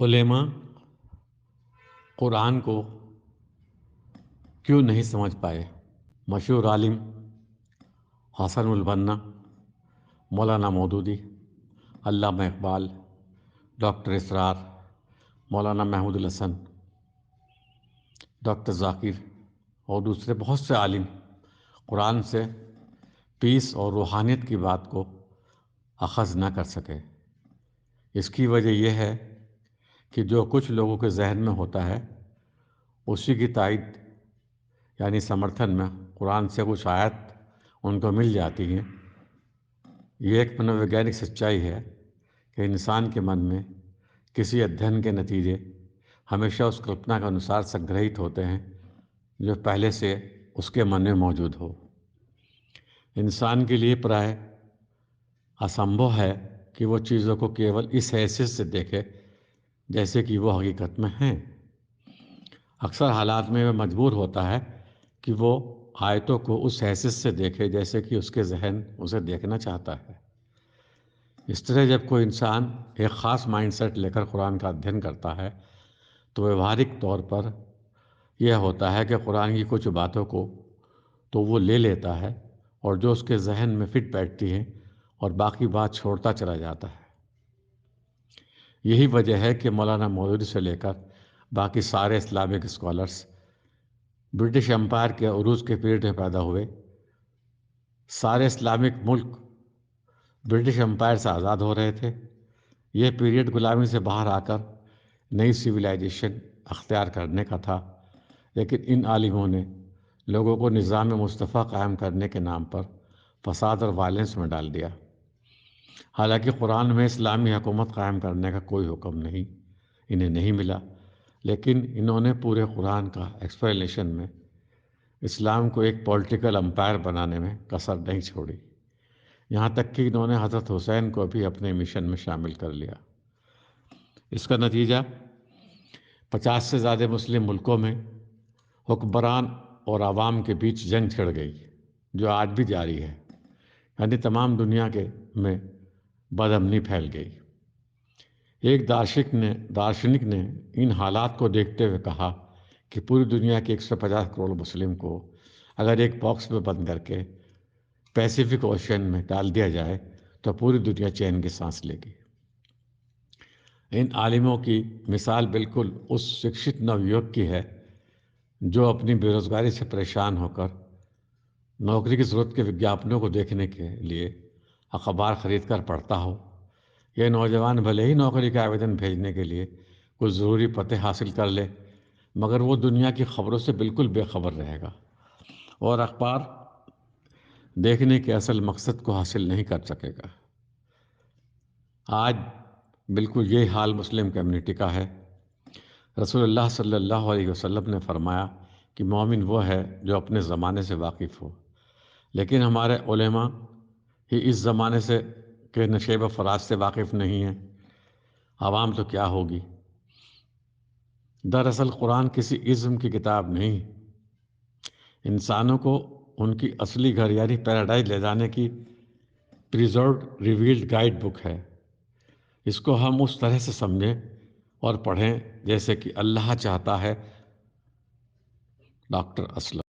علماء قرآن کو کیوں نہیں سمجھ پائے؟ مشہور عالم حسن البنا، مولانا مودودی، علامہ اقبال، ڈاکٹر اسرار، مولانا محمود الحسن، ڈاکٹر ذاکر اور دوسرے بہت سے عالم قرآن سے پیس اور روحانیت کی بات کو اخذ نہ کر سکے۔ اس کی وجہ یہ ہے کہ جو کچھ لوگوں کے ذہن میں ہوتا ہے اسی کی تائید یعنی سمرتھن میں قرآن سے کچھ آیت ان کو مل جاتی ہیں۔ یہ ایک منوویگیانک سچائی ہے کہ انسان کے من میں کسی ادھین کے نتیجے ہمیشہ اس کلپنا کے انوسار سنگرہیت ہوتے ہیں جو پہلے سے اس کے من میں موجود ہو۔ انسان کے لیے پرائے اسمبھو ہے کہ وہ چیزوں کو کیول اس حیثیت سے دیکھے جیسے کہ وہ حقیقت میں ہیں۔ اکثر حالات میں وہ مجبور ہوتا ہے کہ وہ آیتوں کو اس حیثیت سے دیکھے جیسے کہ اس کے ذہن اسے دیکھنا چاہتا ہے۔ اس طرح جب کوئی انسان ایک خاص مائنڈ سیٹ لے کر قرآن کا ادھین کرتا ہے تو ویوہارک طور پر یہ ہوتا ہے کہ قرآن کی کچھ باتوں کو تو وہ لے لیتا ہے اور جو اس کے ذہن میں فٹ بیٹھتی ہیں اور باقی بات چھوڑتا چلا جاتا ہے۔ یہی وجہ ہے کہ مولانا مودودی سے لے کر باقی سارے اسلامک اسکالرس برٹش امپائر کے عروج کے پیریڈ میں پیدا ہوئے۔ سارے اسلامک ملک برٹش امپائر سے آزاد ہو رہے تھے۔ یہ پیریڈ غلامی سے باہر آ کر نئی سویلائزیشن اختیار کرنے کا تھا، لیکن ان عالموں نے لوگوں کو نظام مصطفیٰ قائم کرنے کے نام پر فساد اور وائلنس میں ڈال دیا۔ حالانکہ قرآن میں اسلامی حکومت قائم کرنے کا کوئی حکم انہیں نہیں ملا، لیکن انہوں نے پورے قرآن کا ایکسپلینیشن میں اسلام کو ایک پولیٹیکل امپائر بنانے میں کسر نہیں چھوڑی، یہاں تک کہ انہوں نے حضرت حسین کو بھی اپنے مشن میں شامل کر لیا۔ اس کا نتیجہ 50 سے زیادہ مسلم ملکوں میں حکمران اور عوام کے بیچ جنگ چھڑ گئی جو آج بھی جاری ہے، یعنی تمام دنیا میں بدامنی پھیل گئی۔ ایک دارشنک نے ان حالات کو دیکھتے ہوئے کہا کہ پوری دنیا کے 150 کروڑ مسلم کو اگر ایک باکس میں بند کر کے پیسیفک اوشین میں ڈال دیا جائے تو پوری دنیا چین کی سانس لے گی۔ ان عالموں کی مثال بالکل اس شکشت نویوگ کی ہے جو اپنی بے روزگاری سے پریشان ہو کر نوکری کی ضرورت کے وگیاپنوں کو دیکھنے کے لیے اخبار خرید کر پڑھتا ہو۔ یہ نوجوان بھلے ہی نوکری کا آویدن بھیجنے کے لیے کچھ ضروری پتے حاصل کر لے، مگر وہ دنیا کی خبروں سے بالکل بے خبر رہے گا اور اخبار دیکھنے کے اصل مقصد کو حاصل نہیں کر سکے گا۔ آج بالکل یہی حال مسلم کمیونٹی کا ہے۔ رسول اللہ صلی اللہ علیہ وسلم نے فرمایا کہ مومن وہ ہے جو اپنے زمانے سے واقف ہو، لیکن ہمارے علماء ہی اس زمانے کے نشیب و فراز سے واقف نہیں ہیں، عوام تو کیا ہوگی؟ دراصل قرآن کسی ازم کی کتاب نہیں، انسانوں کو ان کی اصلی گھر یعنی پیراڈائز لے جانے کی پریزروڈ ریویلڈ گائیڈ بک ہے۔ اس کو ہم اس طرح سے سمجھیں اور پڑھیں جیسے کہ اللہ چاہتا ہے۔ ڈاکٹر اسلم۔